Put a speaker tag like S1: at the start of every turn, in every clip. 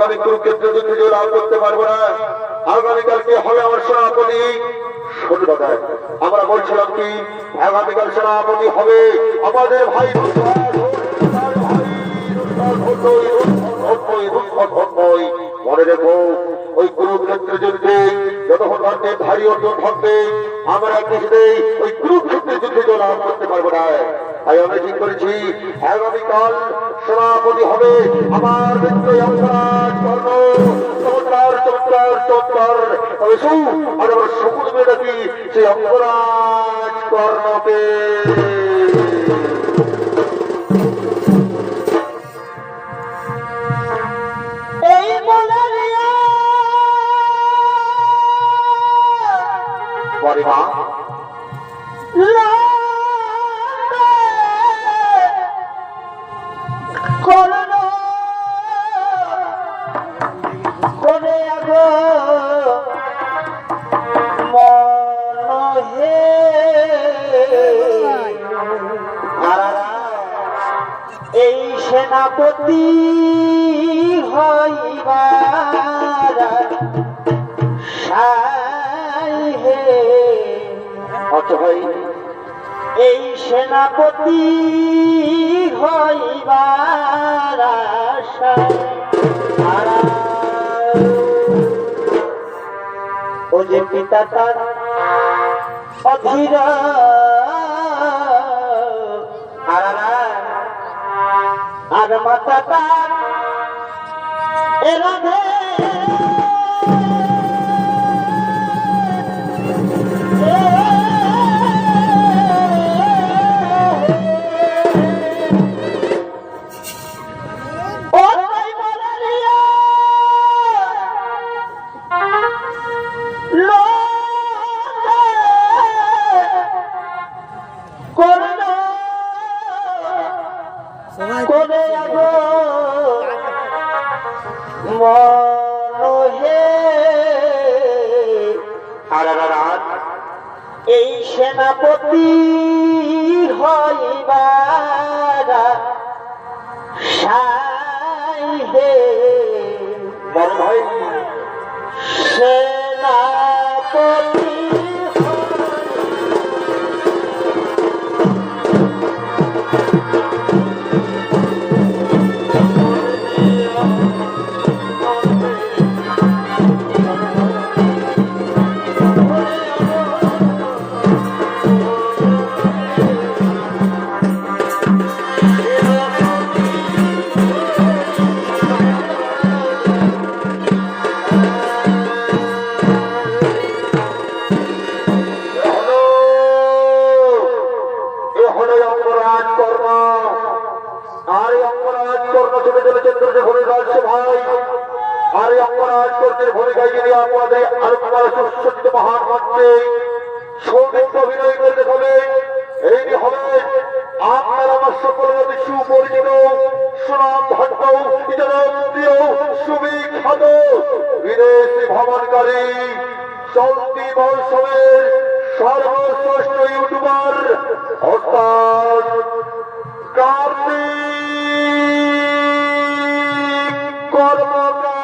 S1: আমি কুরুক্ষেত্রে যুদ্ধে জয় লাভ করতে পারবো না। আগামীকালকে হবে আমার সেনাপতি। আমরা বলছিলাম কি আগামীকাল সেনাপতি হবে আমাদের ভাই মনে রেখো ওই কুরুক্ষেত্রে যুদ্ধে যতক্ষণ ঘন্টে ভারী অর্জন থাকবে আমরা কিছুতেই ওই কুরুক্ষেত্রের যুদ্ধে জয় লাভ করতে পারবো না। তাই আমি ঠিক করেছি আগামীকাল সেনাপতি হবে আমার মিত্র যমরাজ কর্ণ। চমৎকার চমৎকার চমৎকার তবে আর আমার শকুন মেয়ে নাকি সেই যমরাজ কর্ণকে
S2: এই সেনাপতি হইবার হে এই সেনাপতি হইবার ও যে পিতা তার অধীর আর মাতা তার এরাধে এই সেনাপতি হইবার হে বড় ভাই সেনাপতি সুপরিচিত সুনাম ধন্য জনপ্রিয় সুবিখ্যাত বিদেশি ভ্রমণকারী চলতি মৌসুমের সর্বশ্রেষ্ঠ ইউটিউবার অর্থাৎ কার্তিক কর্মকার।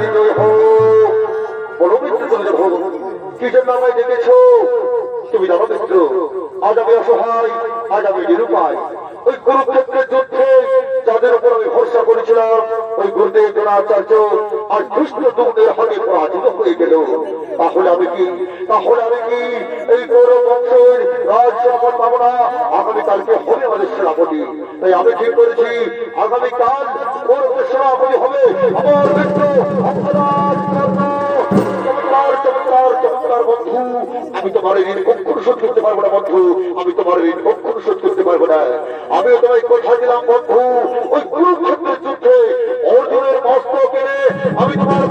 S1: বিজয় হোক। বলো মিত্র তুমি দেখো কিসের নামে ডেকেছ? তুমি জানো মিত্র, আজ আমি অসহায়, আজ আমি নিরুপায়। ওই কুরুক্ষেত্রের যুদ্ধে যাদের উপর আমি ভরসা করেছিলাম, ওই গুরুদেব দ্রোণাচার্য আর কৃষ্ণ দুগ্ধের হাতে পরাজিত হয়ে গেল। তাহলে আমি কি এই গৌরব বংশের রাজ্য আমার পাবো না? আগামীকালকে হবে আমাদের সেনাপতি। তাই আমি ঠিক করেছি আগামীকাল গৌরবের সেনাপতি হবে আমার মিত্র অপরাধ কর্ণ। চমৎকার বন্ধু, আমি তোমার ঋণ কখনো শোধ করতে পারবো না বন্ধু, আমি তোমার ঋণ কখনো শোধ করতে পারবো না। আমিও তোমায় কথা দিলাম বন্ধু, ওই কুরুক্ষেত্রের যুদ্ধে অর্জুনের মস্তক এনে আমি তোমার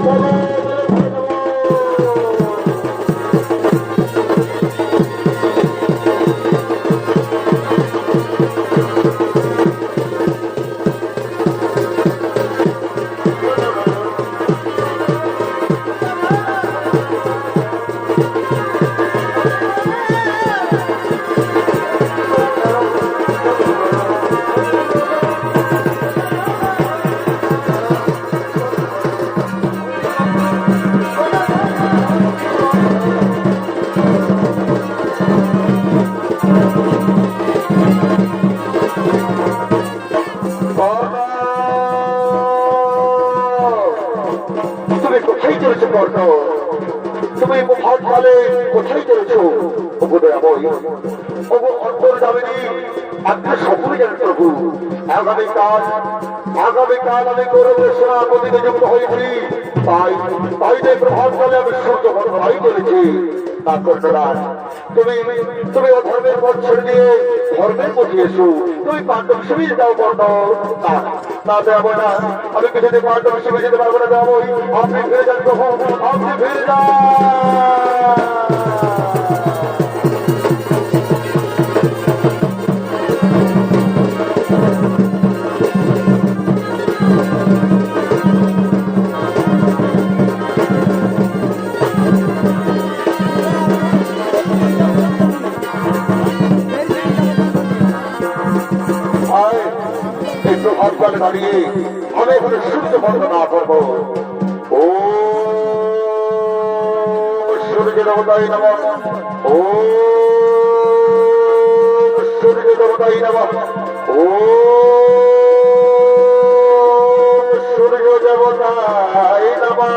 S1: তুমি ভাতকালে কোথায় চলেছো? অন্তর্জামিনী আপনি সকলে জানেন প্রভু, আগামীকাল আমি গৌরবের সেনাপতি নিযুক্ত হয়েছি। তাই প্রভাতকালে আমি সূর্য বন্ধনাই চলেছি। তুমি অধর্মের পথ ছেড়ে দিয়ে ধর্মের পথে এসো। তুমি পাণ্ডব শিবির যাও বর্ণ না দেবো না, আমি কিছুতে পাণ্ডব শিবির যেতে পারবো না। দেবো আপনি ফিরে যান প্রভু, আপনি ফিরে যান। ভাতকালে দাঁড়িয়ে আমি এখানে সূর্য বন্দনা করবো। ও সূর্য দেবতাই নমঃ, ও সূর্য দেবতাই নমঃ, ও সূর্য দেবতাই নমঃ।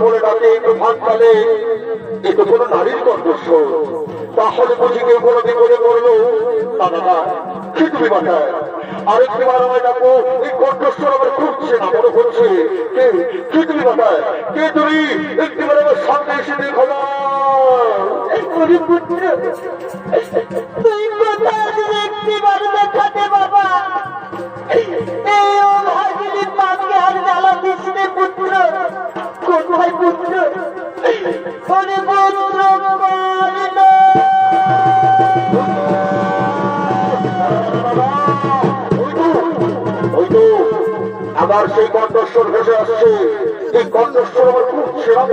S1: বলে ডাকে ভাতকালে এ তো কোনো নারীর কণ্ঠস্বর, তাহলে বুঝি কেউ কোনো বিপদে পড়লো। না কি তুমি বাঁচায় আরেকবার আমায় ডাকো, এই কণ্ঠস্বর আমার খুঁজছে না, মনে হচ্ছে কি তুমি বাঁচায়, কে তুমি? একটিবার আমার সামনে এসে দেখো না। বাবা কোথায় পুত্র? আমার সেই কণ্ঠস্বর ভেসে আসছে। এই কণ্ঠস্বর আমার খুব সেরা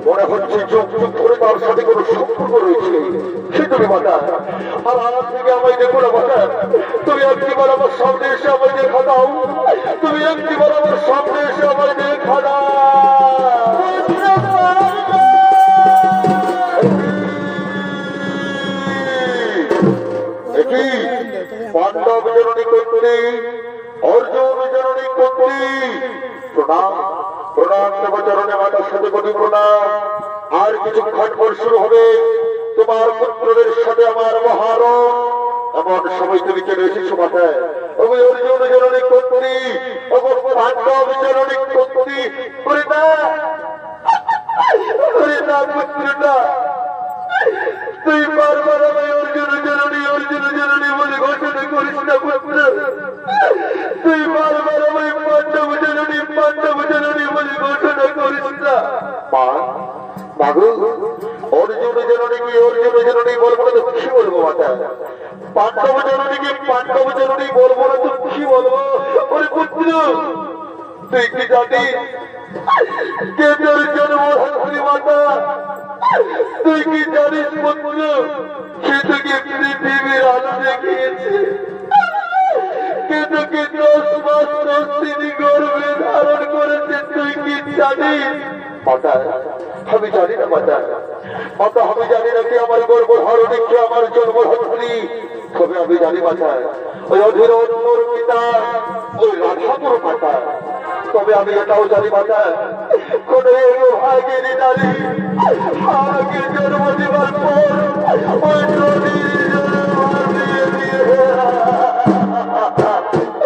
S1: মনে হচ্ছে যুগ যুগ ধরে তার সাথে কোনো সম্পর্ক রয়েছে। সে তুমি বাটা আর আমার থেকে আমায় দেখো না বাটা, তুমি একটিবার আমার সামনে এসে আমায় দেখা দাও, তুমি একটিবার আমার সামনে এসে আমায় দেখা দাও। পাণ্ডব জননী কন্যা, অর্জুন জননী কন্যা, প্রণাম প্রণাম দেব চরণে মাতার সাথে কোটি প্রণাম। আর কিছুক্ষণ পর শুরু হবে তোমার পুত্রদের সাথে আমার মহারণ। এমন সময় তুমি চলে এসেছো মাথায়। ওগো অর্জুন জননী কন্যা, ওগো পাণ্ডব জননী কন্যা, পুত্রটা তুই বারবার আমায় অর্জুন জননী বলে ঘোষণা করিস না পুত্র। তুই বারবার আমায় পাণ্ডব জননী বলে ঘোষণা করিস না। অর্জুন জননী বলবো না তো কি বলবো মাতা? পাণ্ডব জননী বলবো না তো কি বলবো? ওরে পুত্র তুই কি জানিস কে তোর জন্ম মাতা?
S2: তুই কি জানিস পুত্র, সে তোকে পৃথিবীর আলো দেখিয়েছে, কে তোকে 10 মাস 10 দিন গর্ভে ধারণ করেছে, তুই কি জানিস?
S1: মাতা, আমি জানি না মাতা, মাতা আমি জানি না কি আমার গর্ভধারণে কি আমার জন্মধাত্রী। তবে আমি জানি মাতা, ওই অধীর অন্যর পিতা ওই রাধাপুর মাতা। তবে আমি এটাও জানি মাতা, কোন ভাগিনী নারী আমাকে জন্ম দেওয়ার পর